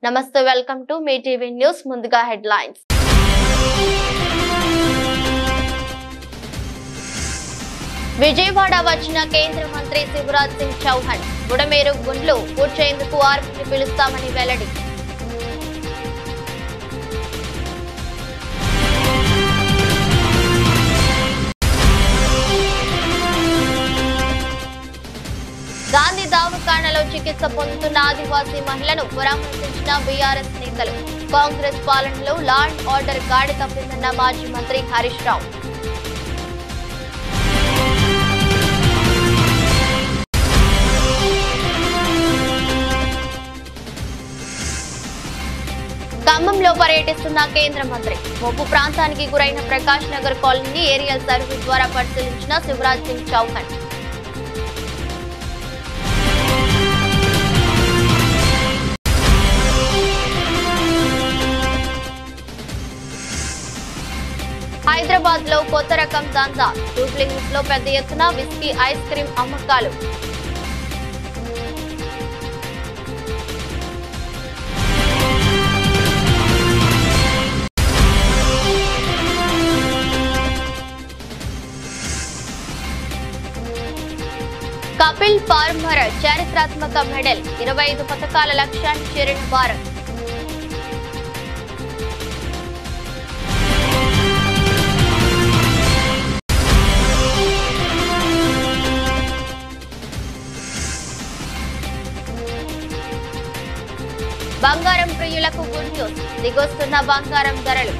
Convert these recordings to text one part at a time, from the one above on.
నమస్తే, welcome to me TV news. ముందుగా headlines. Vijayawada వచ్చిన కేంద్ర మంత్రి శివరాజ్ సింగ్ చౌహాన్ బుడమేరు గుండ్లు పూడ్చేందుకు ఆర్మీని పిలుస్తామని వెల్లడి. గాంధీ దవాఖానలో చికిత్స పొందుతున్న ఆదివాసీ మహిళను పరామర్శించిన బీఆర్ఎస్ నేతలు. కాంగ్రెస్ పాలనలో లా అండ్ ఆర్డర్ గాడి తప్పిందన్న మాజీ మంత్రి హరీష్ రావు. ఖమ్మంలో పర్యటిస్తున్న కేంద్ర మంత్రి. ముప్పు ప్రాంతానికి గురైన ప్రకాష్ నగర్ కాలనీని ఏరియల్ సర్వే ద్వారా పరిశీలించిన శివరాజ్ సింగ్ చౌహాన్. హైదరాబాద్ లో కొత్త రకం దందా. జూబ్లీహిల్స్ లో పెద్ద ఎత్తున విస్కీ ఐస్ క్రీం అమ్మకాలు. కపిల్ పార్మర్ చారిత్రాత్మక మెడల్. 25 పథకాల లక్ష్యాన్ని చేరిన భారత్. బంగారం ప్రియులకు గుడ్ న్యూస్. దిగొస్తున్న బంగారం ధరలు.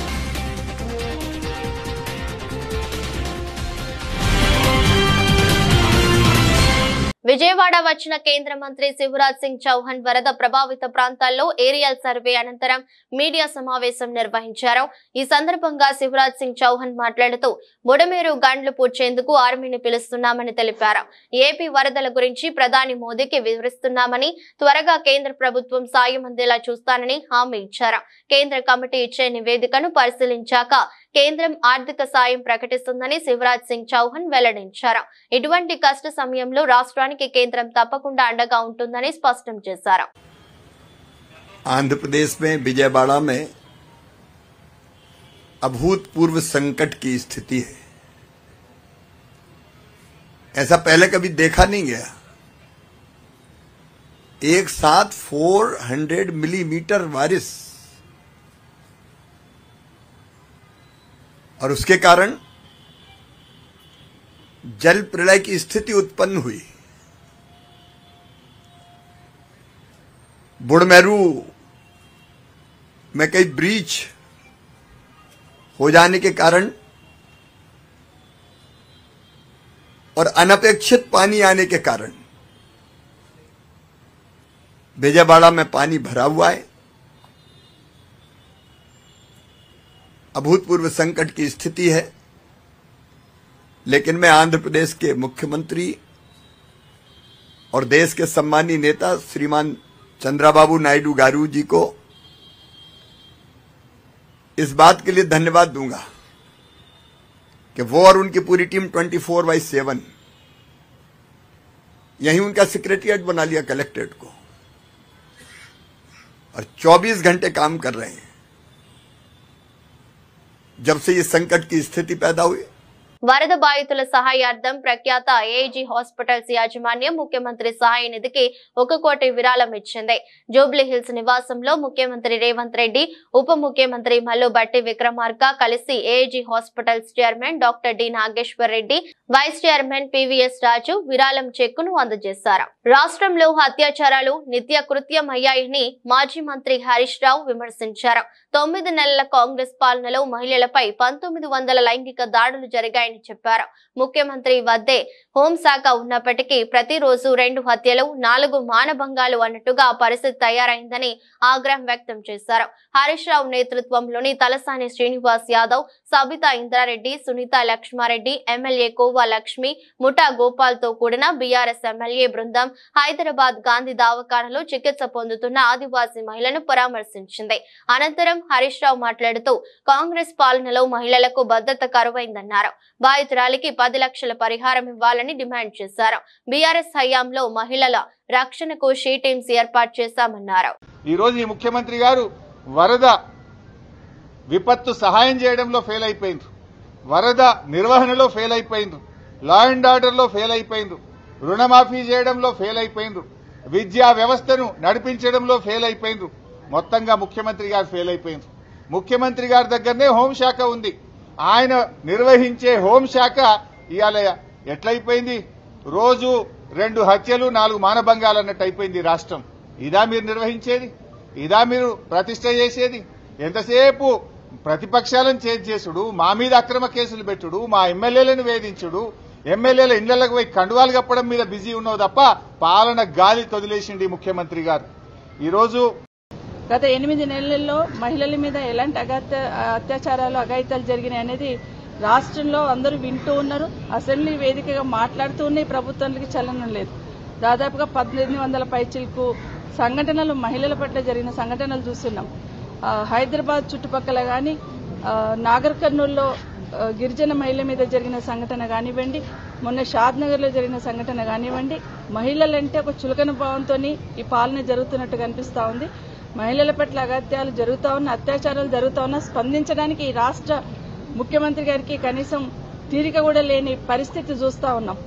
విజయవాడ వచ్చిన కేంద్ర మంత్రి శివరాజ్ సింగ్ చౌహాన్ వరద ప్రభావిత ప్రాంతాల్లో ఏరియల్ సర్వే అనంతరం మీడియా సమావేశం నిర్వహించారు. ఈ సందర్భంగా శివరాజ్ సింగ్ చౌహాన్ మాట్లాడుతూ బుడమేరు గండ్లు పూడ్చేందుకు ఆర్మీని పిలుస్తున్నామని తెలిపారు. ఏపీ వరదల గురించి ప్రధాని మోదీకి వివరిస్తున్నామని, త్వరగా కేంద్ర ప్రభుత్వం సాయం అందేలా చూస్తానని హామీ ఇచ్చారు. కేంద్ర కమిటీ ఇచ్చే నివేదికను పరిశీలించాక కేంద్రం ఆర్థిక సాయం ప్రకటిస్తుందని శివరాజ్ సింగ్ చౌహాన్ వెల్లడించారు. ఇటువంటి కష్ట సమయంలో రాష్ట్రానికి కేంద్రం తప్పకుండా అండగా ఉంటుందని స్పష్టం చేశారు. आंध्र में विजयवाड़ा में अभूतपूर्व संकट की स्थिति है. ऐसा पहले कभी देखा नहीं गया. एक साथ 400 मिलीमीटर बारिश और उसके कारण जल प्रलय की स्थिति उत्पन्न हुई. बुड़मेरू में कई ब्रीच हो जाने के कारण और अनपेक्षित पानी आने के कारण विजयवाड़ा में पानी भरा हुआ है. अभूतपूर्व संकट की स्थिति है. लेकिन मैं आंध्र प्रदेश के मुख्यमंत्री और देश के सम्मानीय नेता श्रीमान चंद्रबाबू नायडू गारू जी को इस बात के लिए धन्यवाद दूंगा कि वो और उनकी पूरी टीम 24/7 यहीं उनका सेक्रेटरिएट बना लिया कलेक्ट्रेट को और 24 घंटे काम कर रहे हैं. जब से ये संकट की स्थिति पैदा हुई, వరద బాధితుల సహాయార్థం ప్రఖ్యాత ఏఐజీ హాస్పిటల్స్ యాజమాన్యం ముఖ్యమంత్రి సహాయ నిధికి 1 కోటి విరాళం ఇచ్చింది. జూబ్లీహిల్స్ నివాసంలో ముఖ్యమంత్రి రేవంత్ రెడ్డి, ఉప ముఖ్యమంత్రి మల్లు బట్టి విక్రమార్క కలిసి AIG hospitals chairman doctor D Nageshwar Reddy, vice chairman PVS Raju విరాళం చెక్కును అందజేశారు. రాష్ట్రంలో అత్యాచారాలు నిత్య కృత్యమయ్యాయని మాజీ మంత్రి హరీష్ రావు విమర్శించారు. 9 నెలల కాంగ్రెస్ పాలనలో మహిళలపై 1900 లైంగిక దాడులు జరిగాయని చెప్పారు. ముఖ్యమంత్రి వద్దే హోంశాఖ ఉన్నప్పటికీ ప్రతిరోజు 2 హత్యలు, 4 మానభంగాలు అన్నట్టుగా పరిస్థితి తయారైందని ఆగ్రహం వ్యక్తం చేశారు. హరీష్ రావు నేతృత్వంలోని తలసాని శ్రీనివాస్ యాదవ్, సబితా ఇంద్రారెడ్డి, సునీత లక్ష్మారెడ్డి, ఎమ్మెల్యే కోవా లక్ష్మి, ముఠా గోపాల్ తో కూడిన బీఆర్ఎస్ ఎమ్మెల్యే బృందం హైదరాబాద్ గాంధీ దవాఖానలో చికిత్స పొందుతున్న ఆదివాసీ మహిళను పరామర్శించింది. అనంతరం హరీష్ రావు మాట్లాడుతూ కాంగ్రెస్ పాలనలో మహిళలకు భద్రత కరువైందన్నారు. బాధితురాలికి 10 లక్షల పరిహారం ఇవ్వాలని డిమాండ్ చేశారు. బీఆర్ఎస్ హయాంలో మహిళల రక్షణకు షీ టీమ్స్ ఏర్పాటు చేశామన్నారు. ఈ రోజు ఈ ముఖ్యమంత్రి గారు వరద విపత్తు సహాయం చేయడంలో ఫెయిల్ అయిపోయింది, వరద నిర్వహణలో ఫెయిల్ అయిపోయింది, లా అండ్ ఆర్డర్లో ఫెయిల్ అయిపోయింది, రుణమాఫీ చేయడంలో ఫెయిల్ అయిపోయింది, విద్యా వ్యవస్థను నడిపించడంలో ఫెయిల్ అయిపోయింది. మొత్తంగా ముఖ్యమంత్రి గారు ఫెయిల్ అయిపోయింది. ముఖ్యమంత్రి గారి దగ్గరనే హోంశాఖ ఉంది. ఆయన నిర్వహించే హోంశాఖ ఇవాళ ఎట్లయిపోయింది? రోజు 2 హత్యలు 4 మానభంగాలు అన్నట్టు అయిపోయింది రాష్ట్రం. ఇదా మీరు నిర్వహించేది? ఇదా మీరు ప్రతిష్ట చేసేది? ఎంతసేపు ప్రతిపక్షాలను చేసుడు, మా మీద అక్రమ కేసులు పెట్టుడు, మా ఎమ్మెల్యేలను వేధించుడు, ఎమ్మెల్యేల ఇళ్లకు పోయి కండువాలు కప్పడం మీద బిజీ ఉన్నావు తప్ప పాలన గాలి తొదిలేసింది ముఖ్యమంత్రి గారు. ఈరోజు గత 8 నెలల్లో మహిళల మీద ఎలాంటి అత్యాచారాలు అఘాయితాలు జరిగినాయి అనేది రాష్ట్రంలో అందరూ వింటూ ఉన్నారు. అసెంబ్లీ వేదికగా మాట్లాడుతూ ఉన్నాయి. ప్రభుత్వానికి చలనం లేదు. దాదాపుగా 1800 పైచిలకు సంఘటనలు మహిళల పట్ల జరిగిన సంఘటనలు చూస్తున్నాం. హైదరాబాద్ చుట్టుపక్కల కానీ, నాగర్ కర్నూల్లో గిరిజన మహిళల మీద జరిగిన సంఘటన కానివ్వండి, మొన్న షాద్నగర్లో జరిగిన సంఘటన కానివ్వండి, మహిళలంటే ఒక చులకన భావంతో ఈ పాలన జరుగుతున్నట్టు కనిపిస్తూ ఉంది. మహిళల పట్ల అగత్యాలు జరుగుతూ ఉన్న, అత్యాచారాలు జరుగుతూ ఉన్న స్పందించడానికి ఈ రాష్ట్ర ముఖ్యమంత్రి గారికి కనీసం తీరిక కూడా లేని పరిస్థితి చూస్తా ఉన్నాం.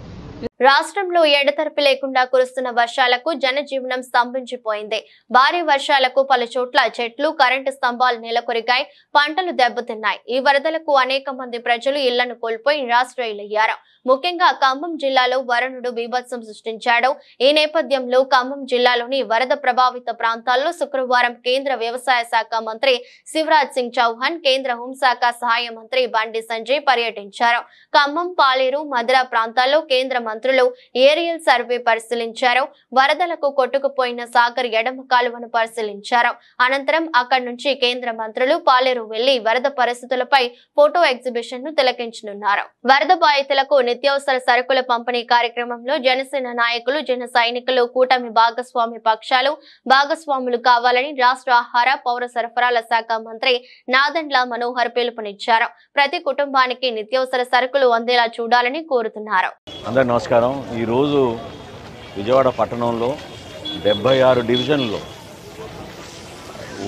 రాష్ట్రంలో ఎడతెరిపి లేకుండా కురుస్తున్న వర్షాలకు జనజీవనం స్తంభించిపోయింది. భారీ వర్షాలకు పలు చోట్ల చెట్లు, కరెంటు స్తంభాలు నెలకొరిగాయి, పంటలు దెబ్బతిన్నాయి. ఈ వరదలకు అనేక మంది ప్రజలు ఇళ్లను కోల్పోయి నిరాశ్రయులయ్యారు. ముఖ్యంగా ఖమ్మం జిల్లాలో వరుణుడు బీభత్సం సృష్టించాడు. ఈ నేపథ్యంలో ఖమ్మం జిల్లాలోని వరద ప్రభావిత ప్రాంతాల్లో శుక్రవారం కేంద్ర వ్యవసాయ శాఖ మంత్రి శివరాజ్ సింగ్ చౌహాన్, కేంద్ర హోంశాఖ సహాయ మంత్రి బండి సంజయ్ పర్యటించారు. ఖమ్మం, పాలేరు, మధుర ప్రాంతాల్లో కేంద్ర మంత్రులు ఏరియల్ సర్వే పరిశీలించారు. వరదలకు కొట్టుకుపోయిన సాగర్ ఎడమ కాలువను పరిశీలించారు. అనంతరం అక్కడి నుంచి కేంద్ర మంత్రులు పాలేరు వెళ్లి వరద పరిస్థితులపై ఫోటో ఎగ్జిబిషన్ ను తిలకించనున్నారు. వరద బాధితులకు నిత్యావసర సరుకుల పంపిణీ కార్యక్రమంలో జనసేన నాయకులు, జన సైనికులు, కూటమి భాగస్వాములు కావాలని రాష్ట్ర ఆహార, పౌర సరఫరాల శాఖ మంత్రి నాదెండ్ల మనోహర్ పిలుపునిచ్చారు. ప్రతి కుటుంబానికి నిత్యావసర సరుకులు అందేలా చూడాలని కోరుతున్నారు. అందరికీ నమస్కారం. ఈరోజు విజయవాడ పట్టణంలో 76 డివిజన్లలో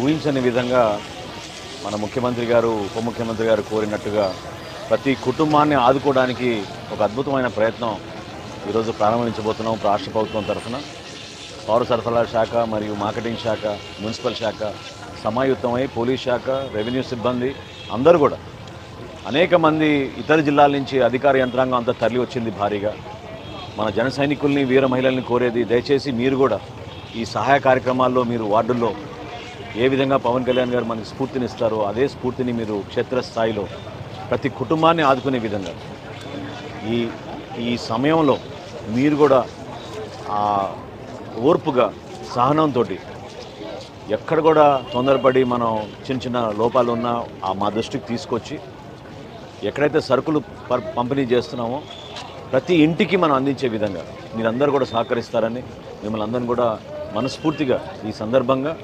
ఊహించని విధంగా మన ముఖ్యమంత్రి గారు, ఉప ముఖ్యమంత్రి గారు కోరినట్టుగా ప్రతి కుటుంబాన్ని ఆదుకోవడానికి ఒక అద్భుతమైన ప్రయత్నం ఈరోజు ప్రారంభించబోతున్నాం. రాష్ట్ర ప్రభుత్వం తరఫున పౌర సరఫరాల శాఖ మరియు మార్కెటింగ్ శాఖ, మున్సిపల్ శాఖ సమాయుత్తమై పోలీస్ శాఖ, రెవెన్యూ సిబ్బంది అందరూ కూడా, అనేక మంది ఇతర జిల్లాల నుంచి అధికార యంత్రాంగం అంతా తరలి వచ్చింది భారీగా. మన జన సైనికుల్ని, వీర మహిళల్ని కోరేది, దయచేసి మీరు కూడా ఈ సహాయ కార్యక్రమాల్లో మీరు వార్డుల్లో ఏ విధంగా పవన్ కళ్యాణ్ గారు మనకి స్ఫూర్తినిస్తారో అదే స్ఫూర్తిని మీరు క్షేత్రస్థాయిలో ప్రతి కుటుంబాన్ని ఆదుకునే విధంగా ఈ సమయంలో మీరు కూడా ఓర్పుగా, సహనంతో, ఎక్కడ కూడా తొందరపడి మనం చిన్న లోపాలు ఉన్నా మా దృష్టికి తీసుకొచ్చి ఎక్కడైతే సరుకులు పంపిణీ చేస్తున్నామో ప్రతి ఇంటికి మనం అందించే విధంగా మీరందరూ కూడా సహకరిస్తారని మిమ్మల్ని అందరిని కూడా మనస్ఫూర్తిగా ఈ సందర్భంగా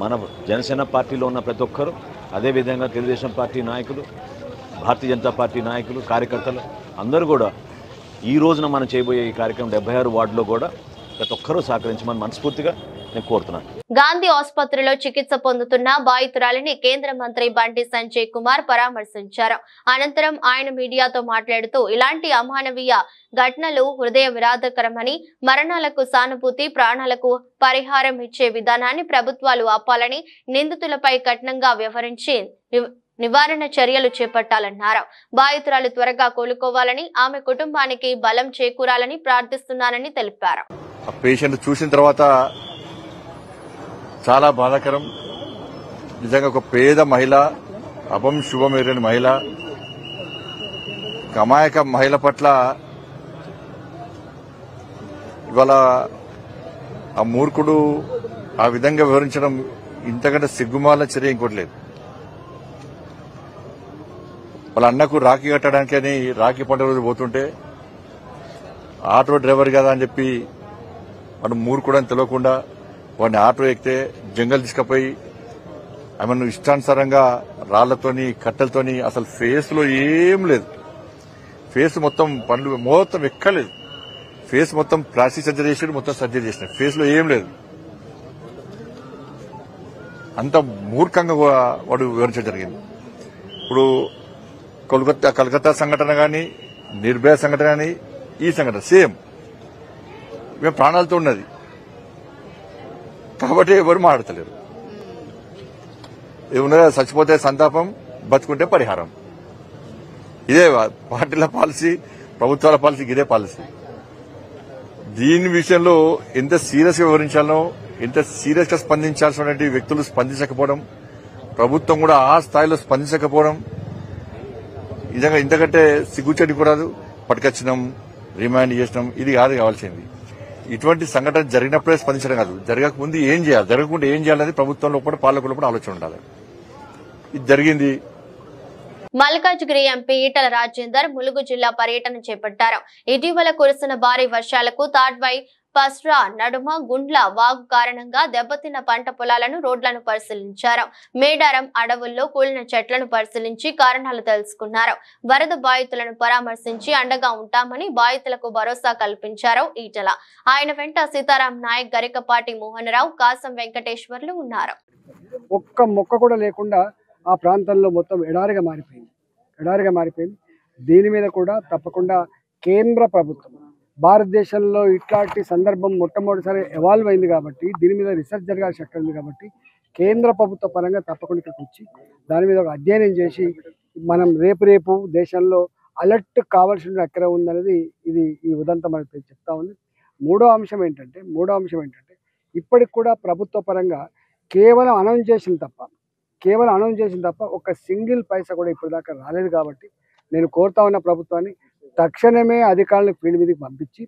మన జనసేన పార్టీలో ఉన్న ప్రతి ఒక్కరు, అదేవిధంగా తెలుగుదేశం పార్టీ నాయకులు, భారతీయ జనతా పార్టీ నాయకులు, కార్యకర్తలు అందరూ కూడా ఈ రోజున మనం చేయబోయే ఈ కార్యక్రమం 76 వార్డులో కూడా ప్రతి ఒక్కరూ సహకరించమని మనస్ఫూర్తిగా నేను కోరుతున్నాను. గాంధీ ఆసుపత్రిలో చికిత్స పొందుతున్న బాధితురాలిని కేంద్ర మంత్రి బండి సంజయ్ కుమార్ పరామర్శించారు. అనంతరం ఆయన మీడియాతో మాట్లాడుతూ ఇలాంటి అమానవీయ ఘటనలు హృదయ విరాధకరమని, మరణాలకు సానుభూతి, ప్రాణాలకు పరిహారం ఇచ్చే విధానాన్ని ప్రభుత్వాలు ఆపాలని, నిందితులపై కఠినంగా వ్యవహరించి నివారణ చర్యలు చేపట్టాలన్నారు. బాధితురాలు త్వరగా కోలుకోవాలని, ఆమె కుటుంబానికి బలం చేకూరాలని ప్రార్థిస్తున్నానని తెలిపారు. పేషెంట్ చూసిన తర్వాత చాలా బాధాకరం. నిజంగా ఒక పేద మహిళ, అపం శుభం ఎరని మహిళ, అమాయక మహిళ పట్ల ఇవాళ ఆ మూర్ఖుడు ఆ విధంగా వివరించడం ఇంతకంటే సిగ్గుమాల చర్య ఇంకోటి లేదు. వాళ్ళ అన్నకు రాఖీ కట్టడానికని రాఖీ పండుగ రోజు పోతుంటే ఆటో డ్రైవర్ కదా అని చెప్పి వాడు మూర్ఖుడు అని తెలియకుండా వాడిని ఆటో ఎక్కితే జంగల్ తీసుకుపోయి ఆమెను ఇష్టానుసారంగా రాళ్లతోని, కట్టెలతోని, అసలు ఫేస్ లో ఏం లేదు, ఫేస్ మొత్తం పండ్లు మొత్తం ఎక్కలేదు, ఫేస్ మొత్తం ప్లాస్టిక్ సర్జరీ చేసాడు, మొత్తం సర్జరీ చేసినాడు. ఫేస్ లో ఏం లేదు. అంత మూర్ఖంగా వాడు వివరించడం జరిగింది. ఇప్పుడు కలకత్తా సంఘటన కానీ, నిర్భయ సంఘటన కానీ, ఈ సంఘటన సేమ్ మేము ప్రాణాలతో ఉన్నది కాబట్టి ఎవరు మాట్లాడతలేరు. ఏమన్నా చచ్చిపోతే సంతాపం, బతుకుంటే పరిహారం. ఇదే పార్టీల పాలసీ, ప్రభుత్వాల పాలసీ, ఇదే పాలసీ. దీని విషయంలో ఎంత సీరియస్ గా వివరించాలో, ఎంత సీరియస్ గా స్పందించాల్సినటువంటి వ్యక్తులు స్పందించకపోవడం, ప్రభుత్వం కూడా ఆ స్థాయిలో స్పందించకపోవడం నిజంగా ఇంతకంటే సిగ్గుచేటి కూడా పట్టుకొచ్చినాం, రిమాండ్ చేసినాం, ఇది కాదు కావాల్సింది. ఇటువంటి సంఘటన జరిగినప్పుడే స్పందించడం కాదు, జరగకముందు ఏం చేయాలి, జరగకుండా ఏం చేయాలనేది ప్రభుత్వంలో కూడా పాలకుల్లో కూడా ఆలోచన ఉండాలి. ఇది జరిగింది. మల్కాజ్గిరి ఎంపీ ఈటల రాజేందర్ ములుగు జిల్లా పర్యటన చేపట్టారు. ఇటీవల కురిసిన భారీ వర్షాలకు తాడ్వై, పస్రా నడుమ గుండ్ల వాగు కారణంగా దెబ్బతిన్న పంట పొలాలను, రోడ్లను పరిశీలించారు. మేడారం అడవుల్లో కూలిన చెట్లను పరిశీలించి కారణాలు తెలుసుకున్నారు. వరద బాధితులను పరామర్శించి అండగా ఉంటామని బాధితులకు భరోసా కల్పించారు ఈటల. ఆయన వెంట సీతారాం నాయక్, గరికపాటి మోహనరావు, కాసం వెంకటేశ్వర్లు ఉన్నారు. ఒక్క మొక్క కూడా లేకుండా ఆ ప్రాంతంలో మొత్తం ఎడారిగా మారిపోయింది. దీని మీద కూడా తప్పకుండా కేంద్ర ప్రభుత్వం, భారతదేశంలో ఇట్లాంటి సందర్భం మొట్టమొదటిసారి ఎవాల్వ్ అయింది కాబట్టి, దీని మీద రీసెర్చ్ జరగాల్సిన శక్తి ఉంది కాబట్టి, కేంద్ర ప్రభుత్వ పరంగా తప్పకుండా ఇక్కడికి వచ్చి దాని మీద ఒక అధ్యయనం చేసి మనం రేపు దేశంలో అలర్ట్ కావాల్సిన ఎక్కడ ఉందనేది ఇది ఈ ఉదంతం అనేది చెప్తా ఉంది. మూడో అంశం ఏంటంటే ఇప్పటికి కూడా ప్రభుత్వ పరంగా కేవలం అనౌన్స్ చేసింది తప్ప ఒక సింగిల్ పైసా కూడా ఇప్పటిదాకా రాలేదు. కాబట్టి నేను కోరుతా ఉన్న ప్రభుత్వాన్ని తక్షణమే అధికారులను ఫీల్డ్ మీదకి పంపించి,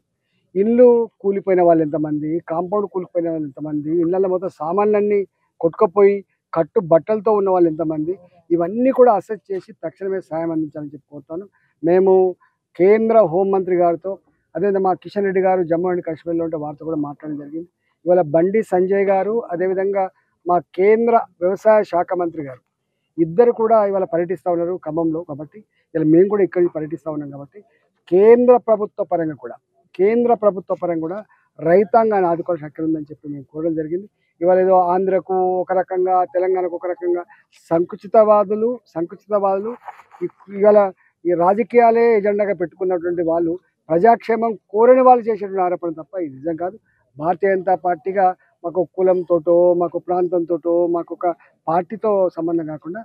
ఇల్లు కూలిపోయిన వాళ్ళు ఎంతమంది, కాంపౌండ్ కూలిపోయిన వాళ్ళు ఎంతమంది, ఇళ్లలో మొత్తం సామాన్లన్నీ కొట్టుకుపోయి కట్టు బట్టలతో ఉన్న వాళ్ళు ఎంతమంది, ఇవన్నీ కూడా అసెస్ చేసి తక్షణమే సాయం అందించాలని చెప్పి కోరుతాను. మేము కేంద్ర హోంమంత్రి గారితో, అదేవిధంగా మా కిషన్ రెడ్డి గారు జమ్మూ అండ్ కాశ్మీర్లో ఉంటే వారితో కూడా మాట్లాడడం జరిగింది. ఇవాళ బండి సంజయ్ గారు, అదేవిధంగా మా కేంద్ర వ్యవసాయ శాఖ మంత్రి గారు ఇద్దరు కూడా ఇవాళ పర్యటిస్తూ ఉన్నారు ఖమ్మంలో. కాబట్టి ఇలా మేము కూడా ఇక్కడి నుంచి పర్యటిస్తూ ఉన్నాం. కాబట్టి కేంద్ర ప్రభుత్వ పరంగా కూడా రైతాంగాన్ని ఆదుకోవాల్సిన హక్కు ఉందని చెప్పి మేము కోరడం జరిగింది. ఇవాళ ఏదో ఆంధ్రకు ఒక రకంగా, తెలంగాణకు ఒక రకంగా సంకుచితవాదులు ఇవాళ ఈ రాజకీయాలే ఎజెండాగా పెట్టుకున్నటువంటి వాళ్ళు ప్రజాక్షేమం కోరని వాళ్ళు చేసేటువంటి ఆరోపణ తప్ప ఇది నిజం కాదు. భారతీయ జనతా పార్టీగా మాకు కులంతోటో, మాకు ప్రాంతంతోటో, మాకు ఒక పార్టీతో సంబంధం కాకుండా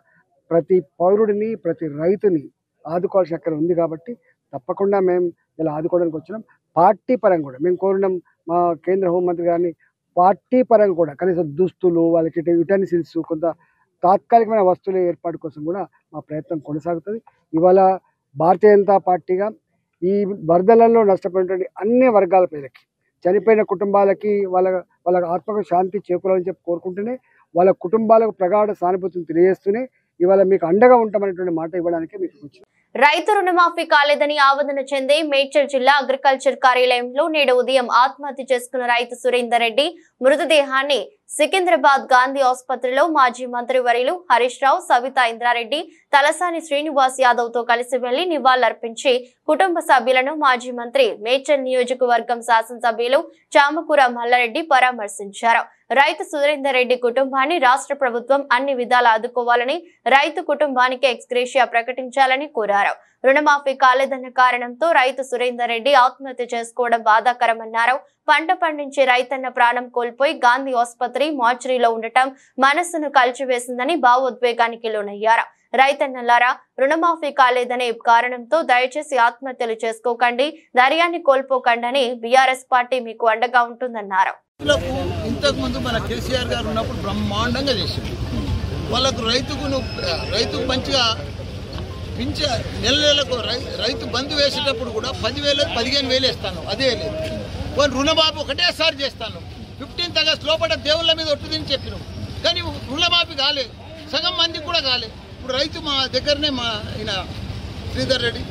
ప్రతి పౌరుడిని, ప్రతి రైతుని ఆదుకోవాల్సిన అక్కడ ఉంది. కాబట్టి తప్పకుండా మేము ఇలా ఆదుకోవడానికి వచ్చినాం. పార్టీ పరంగా కూడా మేము కోరినాం మా కేంద్ర హోంమంత్రి గారిని, పార్టీ పరంగా కూడా కనీసం దుస్తులు, వాళ్ళకి యుటెన్సిల్స్, కొంత తాత్కాలికమైన వస్తువుల ఏర్పాటు కోసం కూడా మా ప్రయత్నం కొనసాగుతుంది. ఇవాళ భారతీయ జనతా పార్టీగా ఈ వరదలలో నష్టపోయినటువంటి అన్ని వర్గాల ప్రజలకి, చనిపోయిన కుటుంబాలకి వాళ్ళ ఆత్మకు శాంతి చేకూరాలని చెప్పి కోరుకుంటూనే, వాళ్ళ కుటుంబాలకు ప్రగాఢ సానుభూతిని తెలియజేస్తూనే ఇవాళ మీకు అండగా ఉంటామనేటువంటి మాట ఇవ్వడానికి మీకు వచ్చింది. రైతు రుణమాఫీ కాలేదని ఆవేదన చెంది మేడ్చల్ జిల్లా అగ్రికల్చర్ కార్యాలయంలో నేడు ఉదయం ఆత్మహత్య చేసుకున్న రైతు సురేందర్ రెడ్డి మృతదేహాన్ని సికింద్రాబాద్ గాంధీ ఆసుపత్రిలో మాజీ మంత్రి వర్యులు హరీష్ రావు, సవితా ఇంద్రారెడ్డి, తలసాని శ్రీనివాస్ యాదవ్ తో కలిసి వెళ్లి నివాళులర్పించి కుటుంబ సభ్యులను మాజీ మంత్రి, మేడ్చల్ నియోజకవర్గం శాసనసభ్యులు చామకూర మల్లారెడ్డి పరామర్శించారు. రైతు సురేందర్ రెడ్డి కుటుంబాన్ని రాష్ట్ర ప్రభుత్వం అన్ని విధాలా ఆదుకోవాలని, రైతు కుటుంబానికి ఎక్స్గ్రేషియా ప్రకటించాలని కోరారు. రుణమాఫీ కాలేదన్న కారణంతో రైతు సురేందర్ రెడ్డి ఆత్మహత్య చేసుకోవడం బాధాకరమన్నారు. పంట పండించే రైతన్న ప్రాణం కోల్పోయి గాంధీ ఆసుపత్రి మార్చురీలో ఉండటం మనస్సును కలిచివేసిందని భావోద్వేగానికి లోనయ్యారు. రైతన్నలారా, రుణమాఫీ కాలేదనే కారణంతో దయచేసి ఆత్మహత్యలు చేసుకోకండి, ధైర్యాన్ని కోల్పోకండి, బీఆర్ఎస్ పార్టీ మీకు అండగా ఉంటుందన్నారు. ఇంతకు ముందు మన కేసీఆర్ గారు ఉన్నప్పుడు బ్రహ్మాండంగా చేసింది. వాళ్ళకు రైతుకు మంచిగా నెలకు రైతు బంధు వేసేటప్పుడు కూడా 10,000 15,000 వేస్తాను, అదే లేదు. వాళ్ళు రుణమాఫీ ఒకటేసారి చేస్తాను. 15th ఆగస్టు లోపల దేవుళ్ళ మీద ఒట్టుదని చెప్పినాం, కానీ రుణమాఫీ కాలేదు, సగం మందికి కూడా కాలేదు. ఇప్పుడు రైతు మా దగ్గరనే మా ఆయన శ్రీధర్ రెడ్డి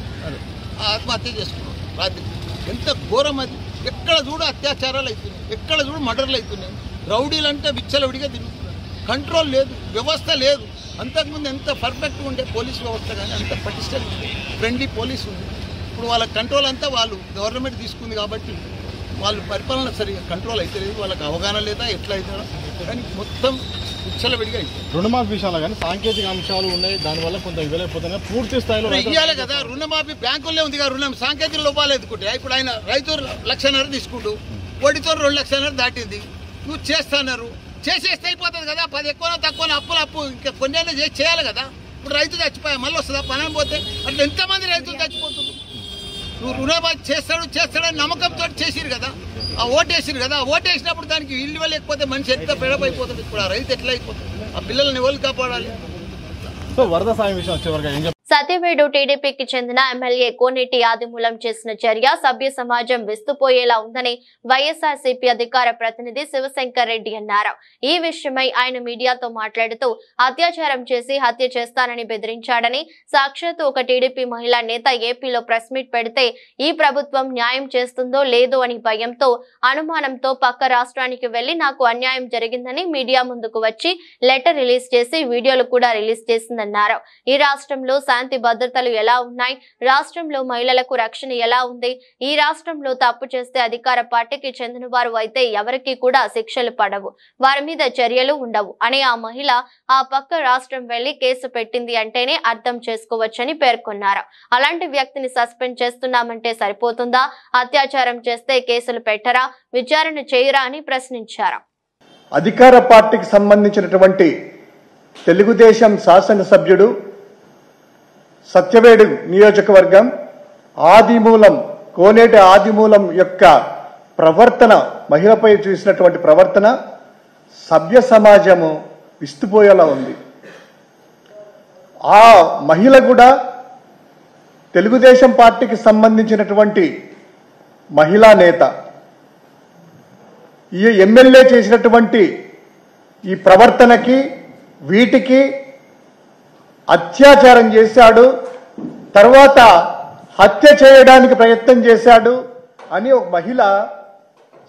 ఆత్మహత్య చేసుకున్నాం రాత్రి. ఎంత ఘోరం అది! ఎక్కడ చూడు అత్యాచారాలు అవుతున్నాయి, ఎక్కడ చూడు మర్డర్లు అవుతున్నాయి. రౌడీలు అంటే విచ్చలవిడిగా తిరుగుతున్నారు, కంట్రోల్ లేదు, వ్యవస్థ లేదు. అంతకుముందు ఎంత పర్ఫెక్ట్గా ఉండే పోలీస్ వ్యవస్థ, కానీ అంత పటిష్టంగా ఉంది, ఫ్రెండ్లీ పోలీస్ ఉంది. ఇప్పుడు వాళ్ళ కంట్రోల్ అంతా వాళ్ళు గవర్నమెంట్ తీసుకుంది కాబట్టి వాళ్ళు పరిపాలన సరిగా కంట్రోల్ అయితే లేదు, వాళ్ళకి అవగాహన లేదా, ఎట్లా అవుతుందో కానీ మొత్తం విచ్చలవిడిగా అయిపోయింది. రుణమాఫీ విషయాలు కానీ సాంకేతిక అంశాలు ఉన్నాయి, దానివల్ల కొంత ఇవ్వలేకపోతున్నాయి. పూర్తి స్థాయిలో ఇవ్వాలి కదా, రుణమాఫీ బ్యాంకుల్లో ఉంది కదా, రుణం సాంకేతిక లోపాలు ఎదుకుంటే ఇప్పుడు ఆయన రైతు 1,00,000 తీసుకుంటూ వడ్డీతో 2,00,000 దాటింది. నువ్వు చేస్తున్నారు, చేసేస్తే అయిపోతుంది కదా, 10 ఎక్కువ తక్కువ అప్పు ఇంకా కొన్ని అయినా చేయాలి కదా. ఇప్పుడు రైతు చచ్చిపోయా మళ్ళీ వస్తుందా పని పోతే? అట్లా ఎంతమంది రైతులు చచ్చిపోతున్నారు. నువ్వు రుణమాఫీ చేస్తాడని నమ్మకంతో చేసిరు కదా, ఆ ఓటేసిరు కదా, ఆ ఓటేసినప్పుడు దానికి ఇల్లు లేకపోతే మనిషి ఎంత పెడపైపోతుంది. ఇప్పుడు ఆ రైతు ఎట్లా అయిపోతుంది? ఆ పిల్లల్ని ఎవరు కాపాడాలి? వరద సాయం విషయం వచ్చేవరకు ఏం సత్యవేడు టీడీపీకి చెందిన ఎమ్మెల్యే కోనేటి ఆదిమూలం చేసిన చర్య సభ్య సమాజం విస్తుపోయేలా ఉందని వైఎస్ఆర్సీపీ అధికార ప్రతినిధి శివశంకర్ రెడ్డి అన్నారు. ఈ విషయమై ఆయన మీడియాతో మాట్లాడుతూ అత్యాచారం చేసి హత్య చేస్తానని బెదిరించాడని, సాక్షాత్తు ఒక టీడీపీ మహిళా నేత ఏపీలో ప్రెస్ మీట్ పెడితే ఈ ప్రభుత్వం న్యాయం చేస్తుందో లేదో అని భయంతో, అనుమానంతో పక్క రాష్ట్రానికి వెళ్లి నాకు అన్యాయం జరిగిందని మీడియా ముందుకు వచ్చి లెటర్ రిలీజ్ చేసి వీడియోలు కూడా రిలీజ్ చేసిందన్నారు. ఈ రాష్ట్రంలో శాంతి భద్రతలు ఎలా ఉన్నాయి, రాష్ట్రంలో మహిళలకు రక్షణ ఎలా ఉంది, ఈ రాష్ట్రంలో తప్పు చేస్తే అధికార పార్టీకి చెందిన వారు అయితే ఎవరికి కూడా శిక్షలు పడవు, వారి మీద చర్యలు ఉండవు అని ఆ మహిళ ఆ పక్క రాష్ట్రం వెళ్లి కేసు పెట్టింది అంటేనే అర్థం చేసుకోవచ్చని పేర్కొన్నారు. అలాంటి వ్యక్తిని సస్పెండ్ చేస్తున్నామంటే సరిపోతుందా? అత్యాచారం చేస్తే కేసులు పెట్టరా, విచారణ చేయరా అని ప్రశ్నించారు. అధికార పార్టీకి సంబంధించినటువంటి తెలుగుదేశం శాసనసభ్యుడు సత్యవేడు నియోజకవర్గం ఆదిమూలం కోనేటి ఆదిమూలం యొక్క ప్రవర్తన, మహిళపై చూసినటువంటి ప్రవర్తన సభ్య సమాజము విస్తుపోయేలా ఉంది. ఆ మహిళ కూడా తెలుగుదేశం పార్టీకి సంబంధించినటువంటి మహిళా నేత. ఈ ఎమ్మెల్యే చేసినటువంటి ఈ ప్రవర్తనకి వీటికి అత్యాచారం చేశాడు, తర్వాత హత్య చేయడానికి ప్రయత్నం చేశాడు అని ఒక మహిళ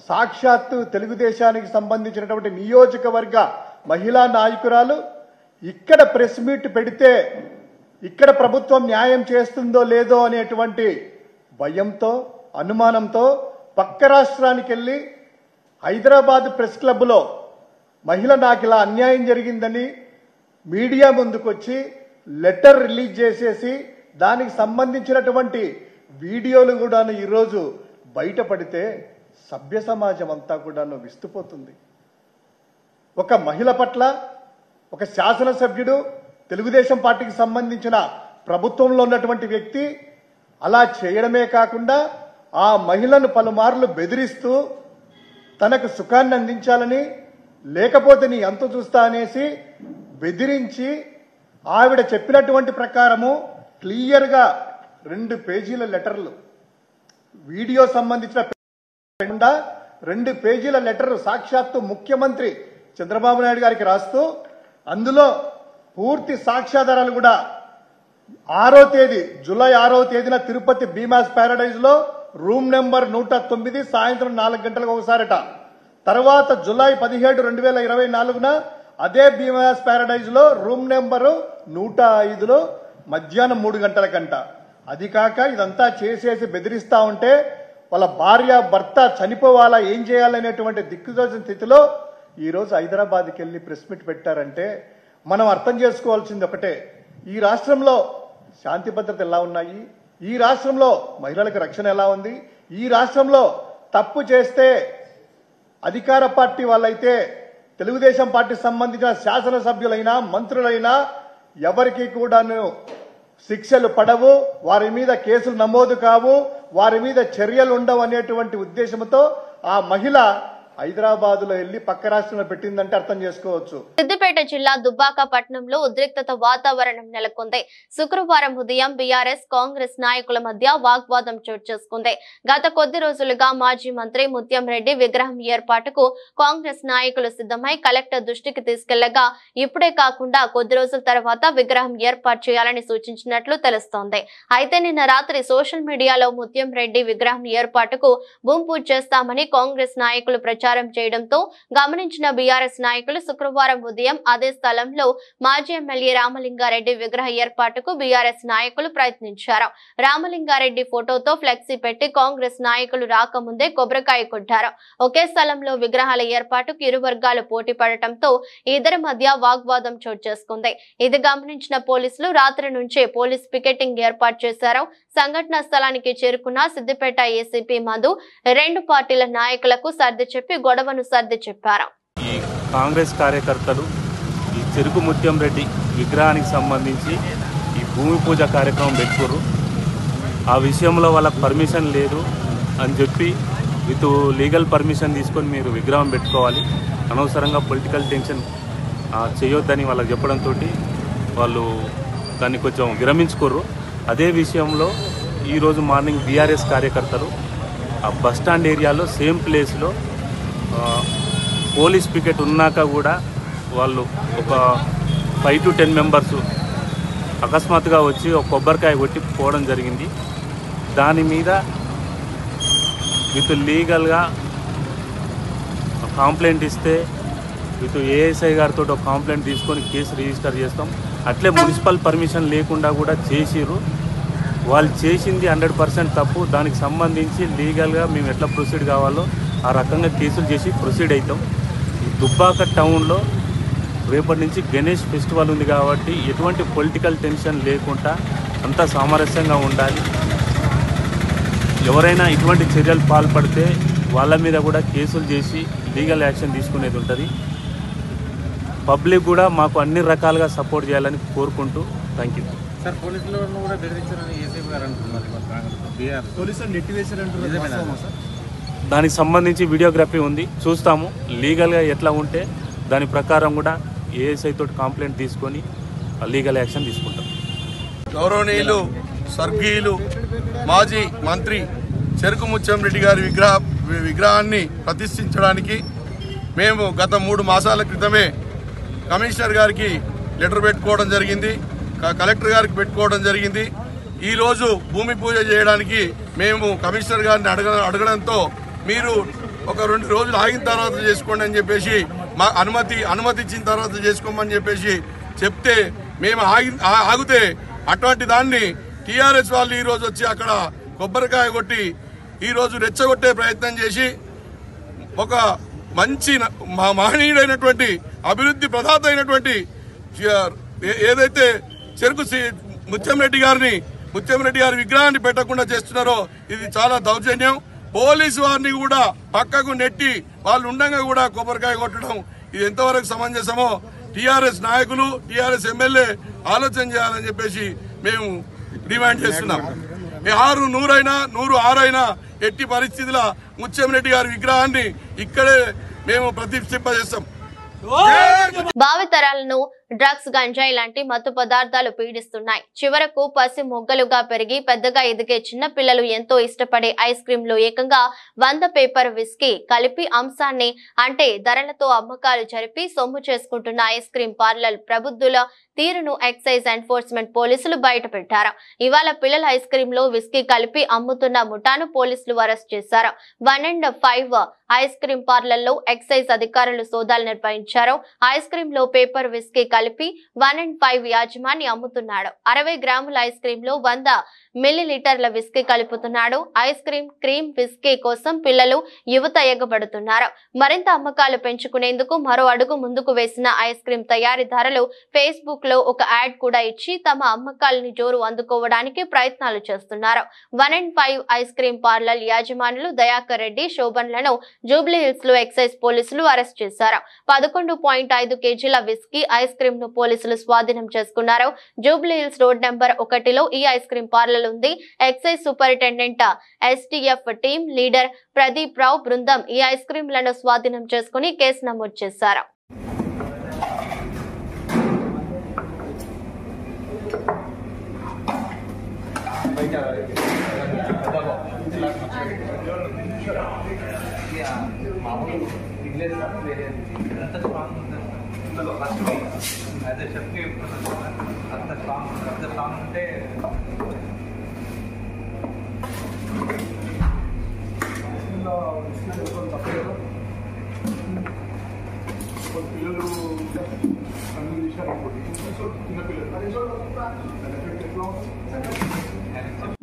సాక్షాత్తు తెలుగుదేశానికి సంబంధించినటువంటి నియోజకవర్గ మహిళా నాయకురాలు ఇక్కడ ప్రెస్ మీట్ పెడితే ఇక్కడ ప్రభుత్వం న్యాయం చేస్తుందో లేదో అనేటువంటి భయంతో, అనుమానంతో పక్క రాష్ట్రానికి వెళ్లి హైదరాబాద్ ప్రెస్ క్లబ్లో మహిళ నాకు ఇలా అన్యాయం జరిగిందని మీడియా ముందుకొచ్చి లెటర్ రిలీజ్ చేసేసి దానికి సంబంధించినటువంటి వీడియోలు కూడా ఈరోజు బయటపడితే సభ్య సమాజం అంతా కూడా విస్తుపోతుంది. ఒక మహిళ పట్ల ఒక శాసనసభ్యుడు, తెలుగుదేశం పార్టీకి సంబంధించిన ప్రభుత్వంలో ఉన్నటువంటి వ్యక్తి అలా చేయడమే కాకుండా ఆ మహిళను పలుమార్లు బెదిరిస్తూ తనకు సుఖాన్ని అందించాలని, లేకపోతే నీ అంత చూస్తా అనేసి బెదిరించి ఆవిడ చెప్పినటువంటి ప్రకారము క్లియర్గా 2 పేజీల లెటర్లు, వీడియో సంబంధించిన 2 పేజీల లెటర్ సాక్షాత్తు ముఖ్యమంత్రి చంద్రబాబు నాయుడు గారికి రాస్తూ అందులో పూర్తి సాక్ష్యాధారాలు కూడా 6వ తేదీ జూలై 6వ తేదీన తిరుపతి భీమాస్ ప్యారడైజ్ లో రూమ్ నెంబర్ 109 సాయంత్రం 4 గంటలకు ఒకసారట. తర్వాత జూలై 17, 2024 అదే భీమాస్ ప్యారడైజ్ లో రూమ్ నెంబరు 105లో మధ్యాహ్నం 3 గంటలకంట. అది కాక ఇదంతా చేసేసి బెదిరిస్తా ఉంటే వాళ్ళ భార్య భర్త చనిపోవాలా, ఏం చేయాలనేటువంటి దిక్కుదోచిన స్థితిలో ఈరోజు హైదరాబాద్కి వెళ్లి ప్రెస్ మీట్ పెట్టారంటే మనం అర్థం చేసుకోవాల్సింది ఒకటే, ఈ రాష్ట్రంలో శాంతి భద్రత ఎలా ఉన్నాయి, ఈ రాష్ట్రంలో మహిళలకు రక్షణ ఎలా ఉంది, ఈ రాష్ట్రంలో తప్పు చేస్తే అధికార పార్టీ వాళ్ళైతే తెలుగుదేశం పార్టీకి సంబంధించిన శాసనసభ్యులైనా మంత్రులైనా ఎవరికి కూడాను శిక్షలు పడవు, వారి మీద కేసులు నమోదు కావు, వారి మీద చర్యలు ఉండవు అనేటువంటి ఉద్దేశంతో ఆ మహిళ హైదరాబాద్ లో వెళ్లి పక్క రాష్ట్రంలో పెట్టిందంటే అర్థం చేసుకోవచ్చు. సిద్దిపేట జిల్లా దుబ్బాక పట్టణంలో ఉద్రిక్తత వాతావరణం నెలకొంది. శుక్రవారం ఉదయం బీఆర్ఎస్ కాంగ్రెస్ నాయకుల మధ్య వాగ్వాదం చోటు చేసుకుంది. గత కొద్ది రోజులుగా మాజీ మంత్రి ముత్యం రెడ్డి విగ్రహం ఏర్పాటుకు కాంగ్రెస్ నాయకులు సిద్ధమై కలెక్టర్ దృష్టికి తీసుకెళ్లగా ఇప్పుడే కాకుండా కొద్ది రోజుల తర్వాత విగ్రహం ఏర్పాటు చేయాలని సూచించినట్లు తెలుస్తోంది. అయితే నిన్న రాత్రి సోషల్ మీడియాలో ముత్యం రెడ్డి విగ్రహం ఏర్పాటుకు భూమి పూజ చేస్తామని కాంగ్రెస్ నాయకులు ప్రచారం ప్రచారం చేయడంతో గమనించిన బీఆర్ఎస్ నాయకులు శుక్రవారం ఉదయం అదే స్థలంలో మాజీ ఎమ్మెల్యే రామలింగారెడ్డి విగ్రహ ఏర్పాటుకు బీఆర్ఎస్ నాయకులు ప్రయత్నించారు. రామలింగారెడ్డి ఫోటోతో ఫ్లెక్సీ పెట్టి కాంగ్రెస్ నాయకులు రాకముందే కొబ్బరికాయ కొట్టారు. ఒకే స్థలంలో విగ్రహాల ఏర్పాటుకు ఇరు వర్గాలు పోటీ పడటంతో ఇద్దరి మధ్య వాగ్వాదం చోటు చేసుకుంది. ఇది గమనించిన పోలీసులు రాత్రి నుంచే పోలీస్ పికెటింగ్ ఏర్పాటు చేశారు. సంఘటనా స్థలానికి చేరుకున్న సిద్దిపేట ఏసీపీ మధు రెండు పార్టీల నాయకులకు సర్ది చెప్పి గొడవను సర్ది చెప్పారు. ఈ కాంగ్రెస్ కార్యకర్తలు ఈ చెరుకు ముత్యం రెడ్డి విగ్రహానికి సంబంధించి ఈ భూమి పూజ కార్యక్రమం పెట్టుకోరు. ఆ విషయంలో వాళ్ళకి పర్మిషన్ లేదు అని చెప్పి విత్ లీగల్ పర్మిషన్ తీసుకొని మీరు విగ్రహం పెట్టుకోవాలి, అనవసరంగా పొలిటికల్ టెన్షన్ చేయొద్దని వాళ్ళకి చెప్పడంతో వాళ్ళు దాన్ని కొంచెం విరమించుకోరు. అదే విషయంలో ఈరోజు మార్నింగ్ బీఆర్ఎస్ కార్యకర్తలు ఆ బస్టాండ్ ఏరియాలో సేమ్ ప్లేస్లో పోలీస్ పికెట్ ఉన్నాక కూడా వాళ్ళు ఒక 5 to 10 మెంబర్స్ అకస్మాత్తుగా వచ్చి ఒక కొబ్బరికాయ కొట్టి పోవడం జరిగింది. దాని మీద విత్ లీగల్గా కంప్లైంట్ ఇస్తే విత్ ఏఎస్ఐ గారితో ఒక కంప్లైంట్ తీసుకొని కేసు రిజిస్టర్ చేస్తాం. అట్లే మున్సిపల్ పర్మిషన్ లేకుండా కూడా చేసిరు. వాళ్ళు చేసింది 100% తప్పు. దానికి సంబంధించి లీగల్గా మేము ఎట్లా ప్రొసీడ్ కావాలో ఆ రకంగా కేసులు చేసి ప్రొసీడ్ అవుతాం. ఈ దుబ్బాక టౌన్లో రేపటి నుంచి గణేష్ ఫెస్టివల్ ఉంది కాబట్టి ఎటువంటి పొలిటికల్ టెన్షన్ లేకుండా అంతా సామరస్యంగా ఉండాలి. ఎవరైనా ఇటువంటి చర్యలు పాల్పడితే వాళ్ళ మీద కూడా కేసులు చేసి లీగల్ యాక్షన్ తీసుకునేది ఉంటుంది. పబ్లిక్ కూడా మాకు అన్ని రకాలుగా సపోర్ట్ చేయాలని కోరుకుంటూ థ్యాంక్ యూ. సార్ పోలీసులను కూడా బెదిరించారని ఏసీపీ గారు అంటున్నారు. పోలీసులు నెట్టివేశారంటున్నారు. దానికి సంబంధించి వీడియోగ్రఫీ ఉంది, చూస్తాము. లీగల్గా ఎట్లా ఉంటే దాని ప్రకారం కూడా ఏఎస్ఐ తోటి కంప్లైంట్ తీసుకొని లీగల్ యాక్షన్ తీసుకుంటాం. గౌరవనీయులు స్వర్గీయులు మాజీ మంత్రి చెరుకు ముత్యం రెడ్డి గారి విగ్రహాన్ని ప్రతిష్ఠించడానికి మేము గత 3 మాసాల క్రితమే కమిషనర్ గారికి లెటర్ పెట్టుకోవడం జరిగింది, కలెక్టర్ గారికి పెట్టుకోవడం జరిగింది. ఈరోజు భూమి పూజ చేయడానికి మేము కమిషనర్ గారిని అడగడంతో మీరు ఒక 2 రోజులు ఆగిన తర్వాత చేసుకోండి అని చెప్పేసి మా అనుమతి ఇచ్చిన తర్వాత చేసుకోమని చెప్పేసి చెప్తే మేము ఆగితే అటువంటి దాన్ని టీఆర్ఎస్ వాళ్ళు ఈరోజు వచ్చి అక్కడ కొబ్బరికాయ కొట్టి ఈరోజు రెచ్చగొట్టే ప్రయత్నం చేసి ఒక మంచి మహనీయుడైనటువంటి అభివృద్ధి ప్రదాత అయినటువంటి ఏదైతే చెరుకు ముత్యం రెడ్డి గారి విగ్రహాన్ని పెట్టకుండా చేస్తున్నారో ఇది చాలా దౌర్జన్యం. పోలీసు వారిని కూడా పక్కకు నెట్టి వాళ్ళు ఉండగా కూడా కొబ్బరికాయ కొట్టడం ఇది ఎంతవరకు సమంజసమో టీఆర్ఎస్ నాయకులు టీఆర్ఎస్ ఎమ్మెల్యే ఆలోచన చేయాలని చెప్పేసి మేము డిమాండ్ చేస్తున్నాం. 6, 100 అయినా ఎట్టి పరిస్థితుల ముత్యం రెడ్డి గారి విగ్రహాన్ని ఇక్కడే మేము ప్రతిష్ఠింపజేస్తాం. భావితరాలను డ్రగ్స్, గంజాయి లాంటి మత్తు పదార్థాలు పీడిస్తున్నాయి. చివరకు పసి మొగ్గలుగా పెరిగి పెద్దగా ఎదిగే చిన్న పిల్లలు ఎంతో ఇష్టపడే ఐస్ క్రీమ్ లో ఏకంగా 100 పేపర్ విస్కీ కలిపి అంశాన్ని అంటే ధరలతో అమ్మకాలు జరిపి సొమ్ము చేసుకుంటున్న ఐస్ క్రీమ్ పార్లర్ ప్రబుద్ధుల తీరును ఎక్సైజ్ ఎన్ఫోర్స్మెంట్ పోలీసులు బయటపెట్టారు. ఇవాళ పిల్లల ఐస్ క్రీమ్ లో విస్కీ కలిపి అమ్ముతున్న ముఠాను పోలీసులు అరెస్ట్ చేశారు. 1 and 5 ఐస్ క్రీమ్ పార్లర్లో ఎక్సైజ్ అధికారులు సోదాలు నిర్వహించారు. ఐస్ క్రీమ్ లో పేపర్ విస్కీ కలిపి 1 and 5 యాజమాని అమ్ముతున్నాడు. 60 గ్రాముల ఐస్ క్రీమ్ లో 100 మిల్లీలీటర్ల విస్కీ కలుపుతున్నాడు. ఐస్ క్రీమ్ విస్కీ కోసం పిల్లలు యువత ఎగబడుతున్నారు. మరింత అమ్మకాలు పెంచుకునేందుకు మరో అడుగు ముందుకు వేసిన ఐస్ క్రీమ్ తయారీదారులు ఫేస్బుక్ లో ఒక యాడ్ కూడా ఇచ్చి తమ అమ్మకాలని జోరు అందుకోవడానికి ప్రయత్నాలు చేస్తున్నారు. 1 and 5 ఐస్ క్రీమ్ పార్లర్ యాజమానులు దయాకర్ రెడ్డి, శోభన్లను జూబ్లీ హిల్స్ లో ఎక్సైజ్ పోలీసులు అరెస్ట్ చేశారు. 11.5 కేజీల విస్కీ ఐస్ క్రీమ్ ను పోలీసులు స్వాధీనం చేసుకున్నారు. జూబ్లీ హిల్స్ రోడ్ నెంబర్ 1లో ఈ ఐస్ క్రీమ్ పార్లర్ ఉంది. Excise superintendent STF team leader Pradeep Rao బృందం ఈ ఐస్ క్రీంలను స్వాధీనం చేసుకుని కేసు నమోదు చేశారు.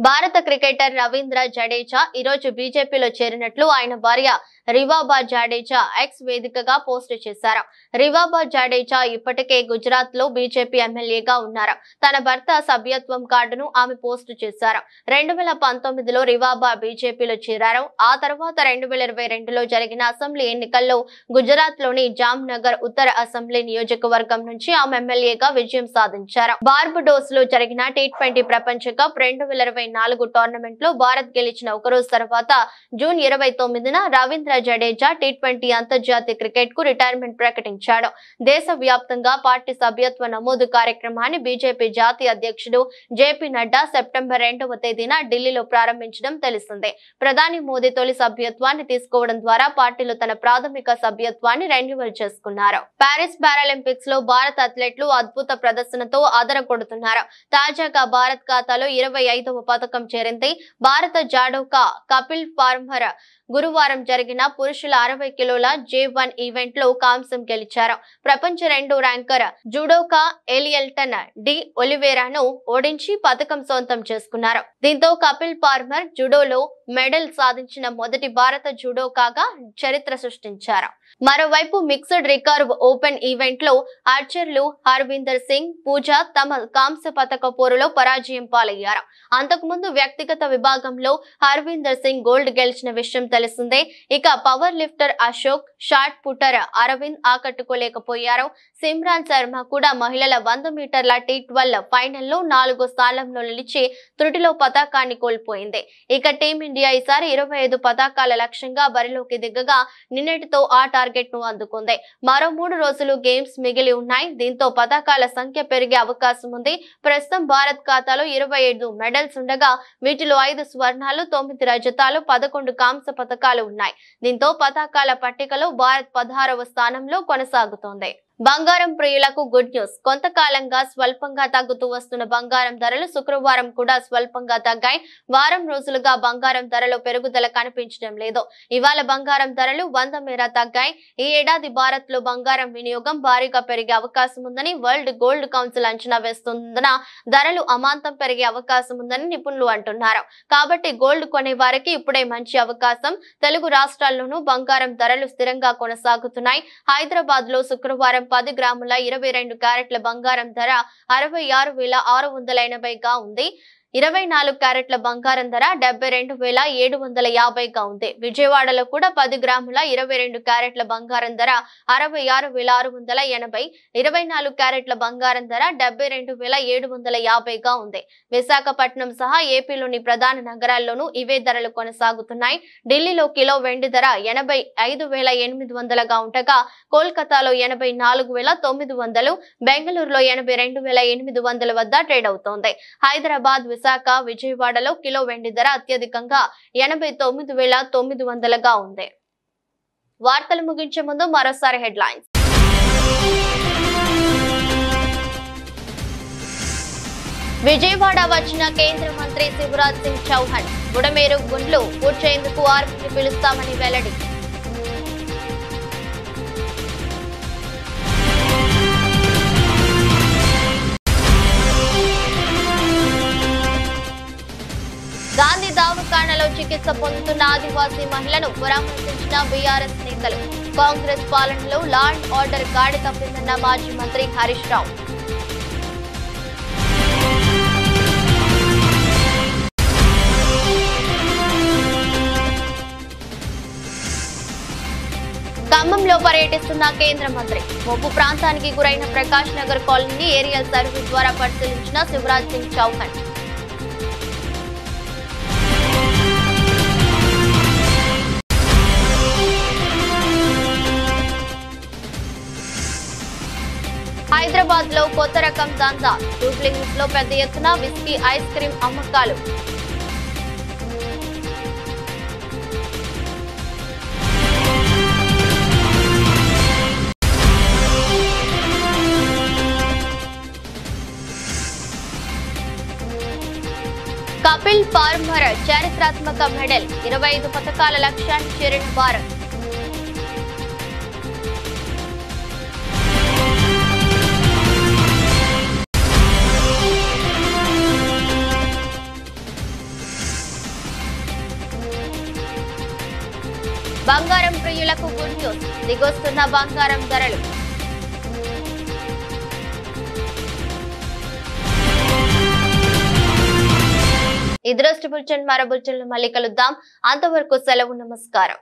భారత క్రికెటర్ రవీంద్ర జడేజా ఈరోజు బీజేపీలో చేరినట్లు ఆయన భార్య రివాబా జడేజా ఎక్స్ వేదికగా పోస్టు చేశారు. రివాబా జడేజా ఇప్పటికే గుజరాత్ లో బీజేపీ ఎమ్మెల్యేగా ఉన్నారు. తన భర్త సభ్యత్వం కార్డును ఆమె పోస్టు చేశారు. 2019లో రివాబా బీజేపీలో చేరారు. ఆ తర్వాత 2022లో జరిగిన అసెంబ్లీ ఎన్నికల్లో గుజరాత్ లోని జామ్ నగర్ ఉత్తర అసెంబ్లీ నియోజకవర్గం నుంచి ఆమె ఎమ్మెల్యేగా విజయం సాధించారు. బార్బడోస్ లో జరిగిన T20 ప్రపంచ కప్ 2024 టోర్నమెంట్ లో భారత్ గెలిచిన ఒకరోజు తర్వాత జూన్ 29న రవీంద్ర జడేజా T20 అంతర్జాతీయ క్రికెట్ కు రిటైర్మెంట్ ప్రకటించాడు. దేశవ్యాప్తంగా పార్టీ సభ్యత్వ నమోదు కార్యక్రమాన్ని బీజేపీ జాతీయ అధ్యక్షుడు జేపీ నడ్డా సెప్టెంబర్ 2వ తేదీన ఢిల్లీలో ప్రారంభించడం తెలిసిందే. ప్రధాని మోదీ తొలి సభ్యత్వాన్ని తీసుకోవడం ద్వారా పార్టీలో తన ప్రాథమిక సభ్యత్వాన్ని రెన్యువల్ చేసుకున్నారు. పారిస్ పారాలింపిక్స్ లో భారత అథ్లెట్లు అద్భుత ప్రదర్శనతో అదరగొడుతున్నారు. తాజాగా భారత్ ఖాతాలో 25వ పథకం చేరింది. భారత జాడోకా కపిల్ పార్మర్ గురువారం జరిగిన పురుషుల 60 కిలోల J1 ఈవెంట్ లో కాంస్యం గెలిచారు. ప్రపంచ 2వ ర్యాంకర్ జుడోకా ఎలియల్టన్ డి ఒలివేరాను ఓడించి పథకం సొంతం చేసుకున్నారు. దీంతో కపిల్ పార్మర్ జుడోలో మెడల్ సాధించిన మొదటి భారత జుడోకాగా చరిత్ర సృష్టించారు. మరోవైపు మిక్స్డ్ రికర్వ్ ఓపెన్ ఈవెంట్ లో ఆర్చర్లు హర్వీందర్ సింగ్, పూజా తమ కాంస్య పతక పోరులో పరాజయం పాలయ్యారు. అంతకుముందు వ్యక్తిగత విభాగంలో హర్వీందర్ సింగ్ గోల్డ్ గెలిచిన విషయం తెలిసిందే. ఇక power lifter Ashok, shot putter Arvind ఆకట్టుకోలేకపోయారు. సిమ్రాన్ శర్మ కూడా మహిళల 100 మీటర్ల T12 ఫైనల్లో 4వ స్థానంలో నిలిచి త్రుటిలో పతాకాన్ని కోల్పోయింది. ఇక టీమిండియా ఈసారి 25 పతాకాల లక్ష్యంగా బరిలోకి దిగగా నిన్నటితో ఆ టార్గెట్ ను అందుకుంది. మరో 3 రోజులు గేమ్స్ మిగిలి ఉన్నాయి. దీంతో పతాకాల సంఖ్య పెరిగే అవకాశం ఉంది. ప్రస్తుతం భారత్ ఖాతాలో 25 మెడల్స్ ఉండగా వీటిలో 5 స్వర్ణాలు, 9 రజతాలు, 11 కాంస్య పతకాలు ఉన్నాయి. దీంతో పతాకాల పట్టికలో భారత్ 16వ స్థానంలో కొనసాగుతోంది. బంగారం ప్రియులకు గుడ్ న్యూస్. కొంతకాలంగా స్వల్పంగా తగ్గుతూ వస్తున్న బంగారం ధరలు శుక్రవారం కూడా స్వల్పంగా తగ్గాయి. వారం రోజులుగా బంగారం ధరలో పెరుగుదల కనిపించడం లేదు. ఇవాళ బంగారం ధరలు 100 మేర తగ్గాయి. ఈ ఏడాది భారత్ లో బంగారం వినియోగం భారీగా పెరిగే అవకాశం ఉందని వరల్డ్ గోల్డ్ కౌన్సిల్ అంచనా వేస్తున్నందున ధరలు అమాంతం పెరిగే అవకాశం ఉందని నిపుణులు అంటున్నారు. కాబట్టి గోల్డ్ కొనే వారికి ఇప్పుడే మంచి అవకాశం. తెలుగు రాష్ట్రాల్లోనూ బంగారం ధరలు స్థిరంగా కొనసాగుతున్నాయి. హైదరాబాద్ లో శుక్రవారం 10 గ్రాముల 22 క్యారెట్ల బంగారం ధర 66,680గా ఉంది. 24 క్యారెట్ల బంగారం ధర 72,750గా ఉంది. విజయవాడలో కూడా 10 గ్రాముల 22 క్యారెట్ల బంగారం ధర 66,680, 24 క్యారెట్ల బంగారం ధర 72,750గా ఉంది. విశాఖపట్నం సహా ఏపీలోని ప్రధాన నగరాల్లోనూ ఇవే ధరలు కొనసాగుతున్నాయి. ఢిల్లీలో కిలో వెండి ధర 85,800గా ఉండగా కోల్కతాలో 84,900, బెంగళూరులో 82,800 వద్ద ట్రేడ్ అవుతోంది. హైదరాబాద్, విశాఖ, విజయవాడలో కిలో వెండి ధర అత్యధికంగా 89,900గా ఉంది. వార్తలు ముగించే ముందు మరోసారి హెడ్లైన్స్. విజయవాడ వచ్చిన కేంద్ర మంత్రి శివరాజ్ సింగ్ చౌహాన్ బుడమేరు గుండ్లు పూడ్చేందుకు ఆర్మీని పిలుస్తామని వెల్లడి. గాంధీ దవాఖానలో చికిత్స పొందుతున్న ఆదివాసీ మహిళను పరామర్శించిన బీఆర్ఎస్ నేతలు. కాంగ్రెస్ పాలనలో లా అండ్ ఆర్డర్ గాడి తప్పిందన్న మాజీ మంత్రి హరీష్ రావు. ఖమ్మంలో పర్యటిస్తున్న కేంద్ర మంత్రి. ముప్పు ప్రాంతానికి గురైన ప్రకాష్ నగర్ కాలనీని ఏరియల్ సర్వే ద్వారా పరిశీలించిన శివరాజ్ సింగ్ చౌహాన్. హైదరాబాద్ లో కొత్త రకం దందా. జూబ్లీహిల్స్ లో పెద్ద ఎత్తున విస్కీ, ఐస్ క్రీం అమ్మకాలు. కపిల్ పార్మర్ చారిత్రాత్మక మెడల్. 25 పతకాల లక్ష్యాన్ని చేరిన భారత్. ప్రియులకు గుడ్ న్యూస్, దిగొస్తున్న బంగారం ధరలు. ఈ దృష్టి బులెటిన్ మరో బులెటిన్లో మళ్ళీ కలుద్దాం. అంతవరకు సెలవు, నమస్కారం.